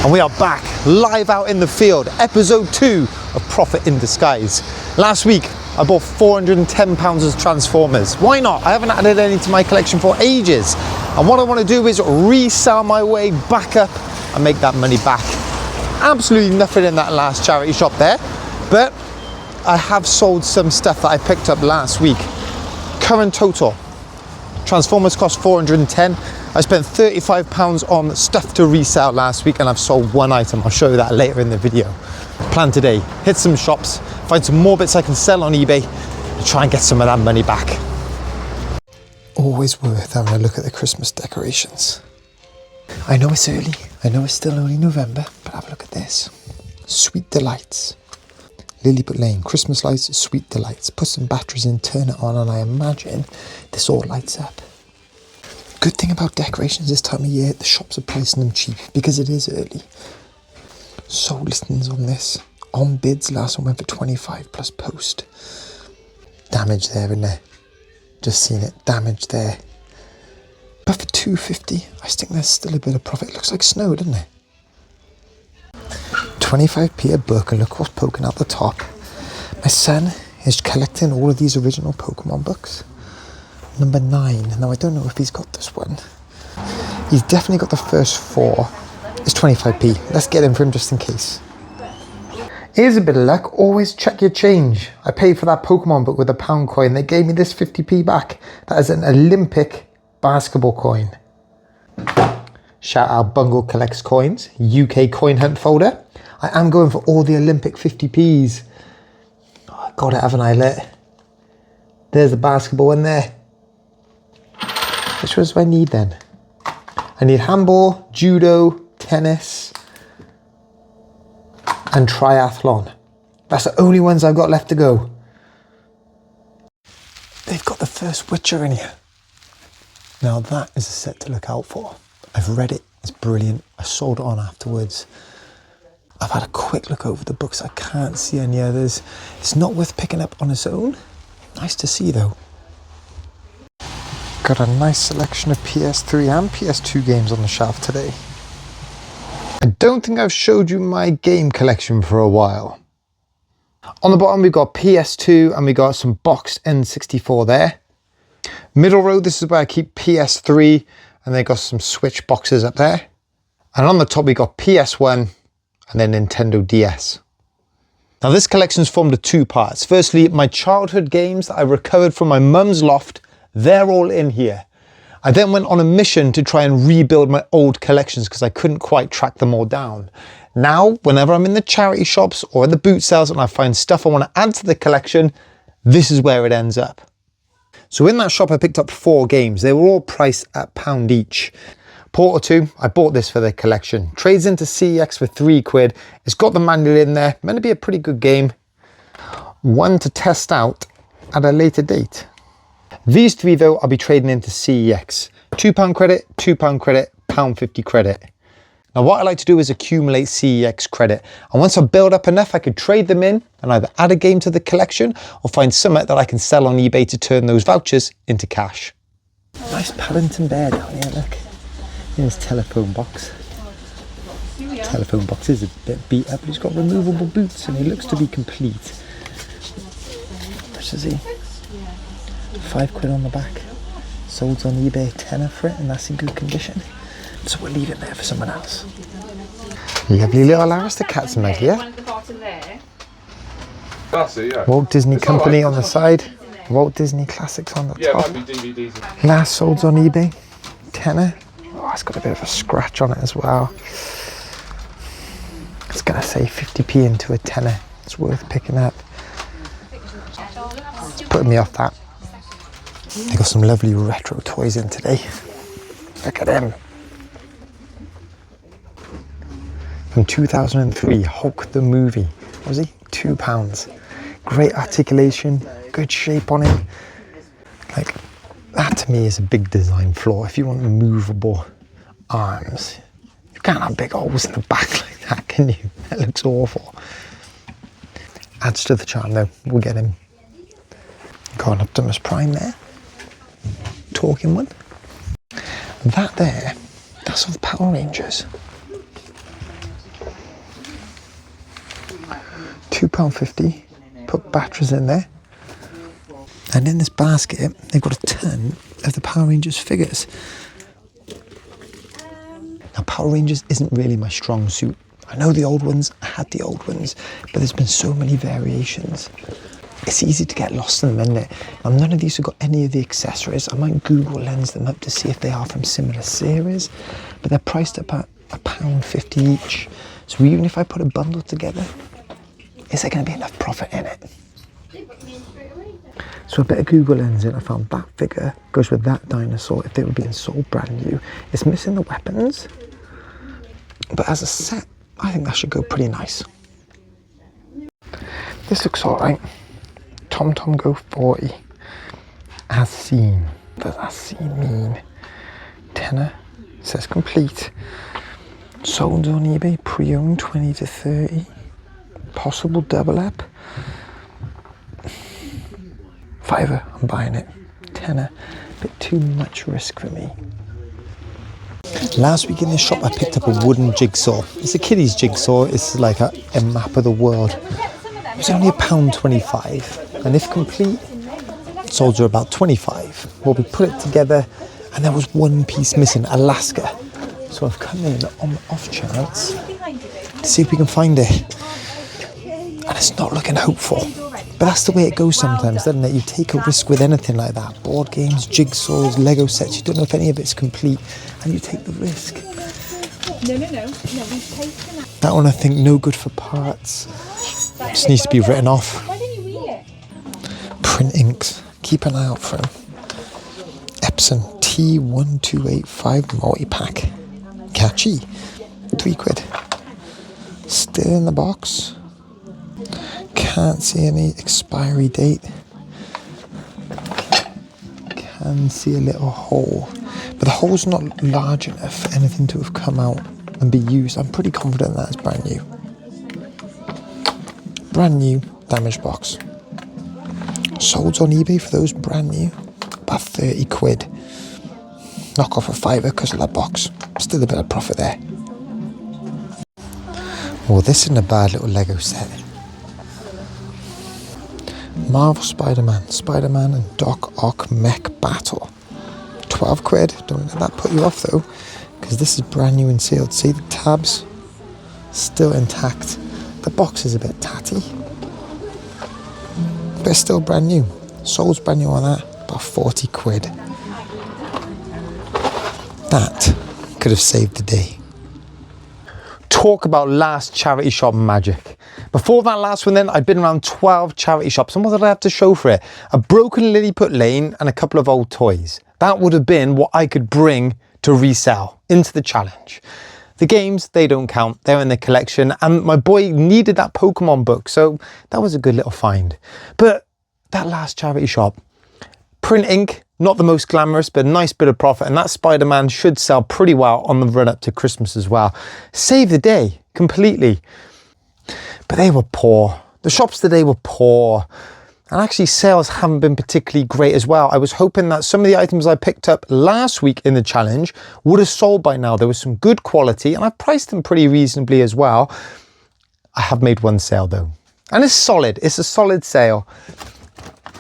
And we are back, live out in the field, episode 2 of Profit in Disguise. Last week, I bought £410 of Transformers. Why not? I haven't added any to my collection for ages. And what I want to do is resell my way back up and make that money back. Absolutely nothing in that last charity shop there, but I have sold some stuff that I picked up last week. Current total, Transformers cost 410. I spent £35 on stuff to resell last week and I've sold one item. I'll show you that later in the video. Plan today, hit some shops, find some more bits I can sell on eBay and try and get some of that money back. Always worth having a look at the Christmas decorations. I know it's early, I know it's still only November, but have a look at this. Sweet Delights. Lilliput Lane, Christmas lights, Sweet Delights. Put some batteries in, turn it on, and I imagine this all lights up. Good thing about decorations this time of year, the shops are pricing them cheap because it is early. Sold listings on this. On bids, last one went for 25 plus post. Damage there, isn't there? Just seen it, damage there. But for 250, I think there's still a bit of profit. It looks like snow, doesn't it? 25p a book, and look what's poking out the top. My son is collecting all of these original Pokemon books. Number 9. Now I don't know if he's got this one. He's definitely got the first 4. It's 25p. Let's get him for him just in case. Here's a bit of luck. Always check your change. I paid for that Pokemon book with a £1 coin. They gave me this 50p back. That is an Olympic basketball coin. Shout out Bungle Collects Coins, UK coin hunt folder. I am going for all the Olympic 50p's. Oh, I got it, haven't I, lit? There's the basketball in there. Which ones do I need then? I need handball, judo, tennis, and triathlon. That's the only ones I've got left to go. They've got the first Witcher in here. Now that is a set to look out for. I've read it, it's brilliant. I sold it on afterwards. I've had a quick look over the books. I can't see any others. It's not worth picking up on its own. Nice to see though. Got a nice selection of PS3 and PS2 games on the shelf today. I don't think I've showed you my game collection for a while. On the bottom we've got PS2 and we got some boxed N64 there. Middle row, this is where I keep PS3, and they got some Switch boxes up there. And on the top we got PS1 and then Nintendo DS. Now this collection's formed of 2 parts. Firstly, my childhood games that I recovered from my mum's loft, they're all in here. I then went on a mission to try and rebuild my old collections because I couldn't quite track them all down. Now, whenever I'm in the charity shops or in the boot sales and I find stuff I want to add to the collection, this is where it ends up. So in that shop I picked up 4 games. They were all priced at £1 each. Portal 2, I bought this for the collection. Trades into CEX for £3. It's got the manual in there. Meant to be a pretty good game. One to test out at a later date. These 3 though, I'll be trading into CEX. £2 credit, £2 credit, £1.50 credit. Now what I like to do is accumulate CEX credit. And once I build up enough, I could trade them in and either add a game to the collection or find something that I can sell on eBay to turn those vouchers into cash. Nice Paddington bear down here, look. In his telephone box. Telephone box is a bit beat up, but he's got removable boots and he looks to be complete. How much is he? £5 on the back. Sold on eBay, tenner for it, and that's in good condition. So we'll leave it there for someone else. Lovely little Aristocats mug here. That's it, yeah. Walt Disney Company on the side. Walt Disney Classics on the top. Yeah, might be DVDs. Last sold on eBay, tenner. Oh, it's got a bit of a scratch on it as well. It's gonna say 50p into a tenner. It's worth picking up. It's putting me off that. They got some lovely retro toys in today. Look at them. From 2003, Hulk the movie. What was he? £2. Great articulation, good shape on him. Like, that to me is a big design flaw. If you want movable arms, you can't have big holes in the back like that, can you? That looks awful. Adds to the charm though. We'll get him. Got an Optimus Prime there. Talking one. That there, that's of the Power Rangers. £2.50. Put batteries in there. And in this basket, they've got a ton of the Power Rangers figures. Now, Power Rangers isn't really my strong suit. I know the old ones, I had the old ones, but there's been so many variations. It's easy to get lost in them, isn't it? Now, none of these have got any of the accessories. I might Google lens them up to see if they are from similar series, but they're priced up at £1.50 each. So even if I put a bundle together, is there going to be enough profit in it? So a bit of Google lensing, I found that figure goes with that dinosaur if they were being sold brand new. It's missing the weapons, but as a set, I think that should go pretty nice. This looks alright. Tom Tom Go 40. As seen. What does as seen mean? Tenner. It says complete. Sold on eBay, pre-owned 20 to 30. Possible double up. £5, I'm buying it. Tenner. A bit too much risk for me. Last week in this shop I picked up a wooden jigsaw. It's a kiddie's jigsaw. It's like a map of the world. It was only £1.25, and if complete, sold you about 25. Well, we put it together and there was one piece missing, Alaska. So I've come in on the off chance to see if we can find it. And it's not looking hopeful. But that's the way it goes sometimes, doesn't it? You take a risk with anything like that. Board games, jigsaws, Lego sets, you don't know if any of it's complete, and you take the risk. No, we've taken that. That one I think no good for parts. Just needs to be written off. Why don't you eat it? Print inks. Keep an eye out for them. Epson T1285 multi-pack. Catchy. £3. Still in the box. Can't see any expiry date. Can see a little hole. But the hole's not large enough for anything to have come out and be used. I'm pretty confident that's brand new. Brand new, damaged box. Sold on eBay for those brand new. About £30. Knock off a £5 because of that box. Still a bit of profit there. Well, this isn't a bad little Lego set. Marvel Spider-Man and Doc Ock Mech Battle. £12. Don't let that put you off though, because this is brand new and sealed. See the tabs? Still intact. The box is a bit tatty, but it's still brand new. Sold's brand new on that, about £40. That could have saved the day. Talk about last charity shop magic. Before that last one then, I'd been around 12 charity shops, and what did I have to show for it? A broken Lilliput lane and a couple of old toys. That would have been what I could bring to resell into the challenge. The games, they don't count, they're in the collection, and my boy needed that Pokemon book, so that was a good little find. But that last charity shop, print ink, not the most glamorous, but a nice bit of profit, and that Spider-Man should sell pretty well on the run up to Christmas as well. Save the day completely. But they were poor. The shops today were poor. And actually sales haven't been particularly great as well. I was hoping that some of the items I picked up last week in the challenge would have sold by now. There was some good quality and I priced them pretty reasonably as well. I have made one sale though. And it's solid. It's a solid sale.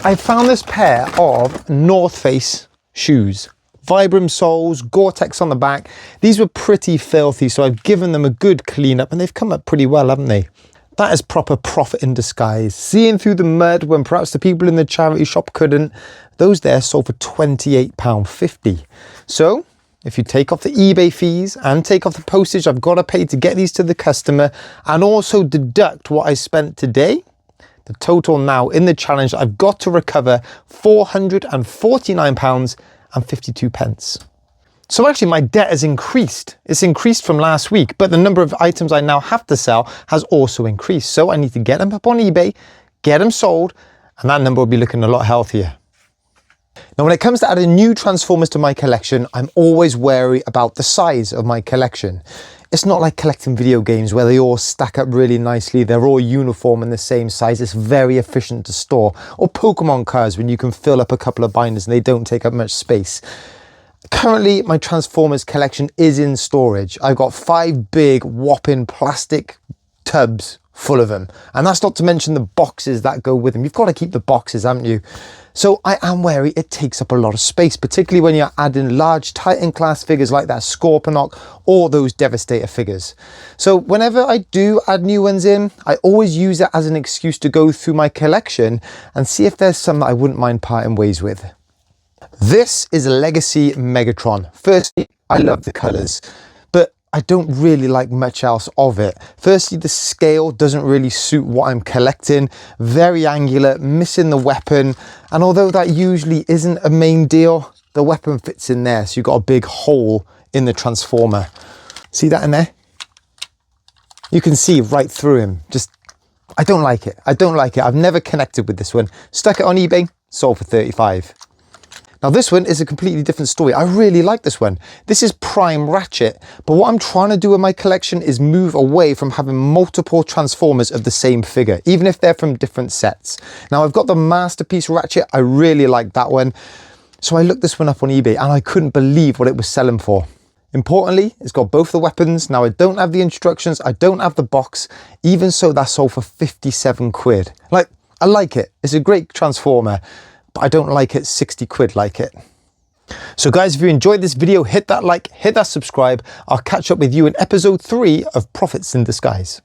I found this pair of North Face shoes. Vibram soles, Gore-Tex on the back. These were pretty filthy, so I've given them a good clean up and they've come up pretty well, haven't they? That is proper profit in disguise. Seeing through the mud when perhaps the people in the charity shop couldn't. Those there sold for £28.50. So if you take off the eBay fees and take off the postage I've got to pay to get these to the customer and also deduct what I spent today, the total now in the challenge, I've got to recover £449.52. So actually my debt has increased. It's increased from last week, but the number of items I now have to sell has also increased. So I need to get them up on eBay, get them sold, and that number will be looking a lot healthier. Now, when it comes to adding new Transformers to my collection, I'm always wary about the size of my collection. It's not like collecting video games where they all stack up really nicely. They're all uniform and the same size. It's very efficient to store. Or Pokemon cards when you can fill up a couple of binders and they don't take up much space. Currently, my Transformers collection is in storage. I've got 5 big whopping plastic tubs full of them. And that's not to mention the boxes that go with them. You've got to keep the boxes, haven't you? So I am wary it takes up a lot of space, particularly when you're adding large Titan class figures like that Scorponok or those Devastator figures. So whenever I do add new ones in, I always use it as an excuse to go through my collection and see if there's some that I wouldn't mind parting ways with. This is a Legacy Megatron. Firstly, I love the colours, but I don't really like much else of it. Firstly, the scale doesn't really suit what I'm collecting. Very angular, missing the weapon. And although that usually isn't a main deal, the weapon fits in there. So you've got a big hole in the Transformer. See that in there? You can see right through him. I don't like it. I don't like it. I've never connected with this one. Stuck it on eBay, sold for 35. Now this one is a completely different story. I really like this one. This is Prime Ratchet, but what I'm trying to do in my collection is move away from having multiple Transformers of the same figure, even if they're from different sets. Now I've got the Masterpiece Ratchet. I really like that one. So I looked this one up on eBay and I couldn't believe what it was selling for. Importantly, it's got both the weapons. Now I don't have the instructions. I don't have the box. Even so, that sold for 57 quid. Like, I like it. It's a great Transformer. I don't like it 60 quid like it. So guys, if you enjoyed this video, hit that like, hit that subscribe. I'll catch up with you in episode 3 of Prophets in Disguise.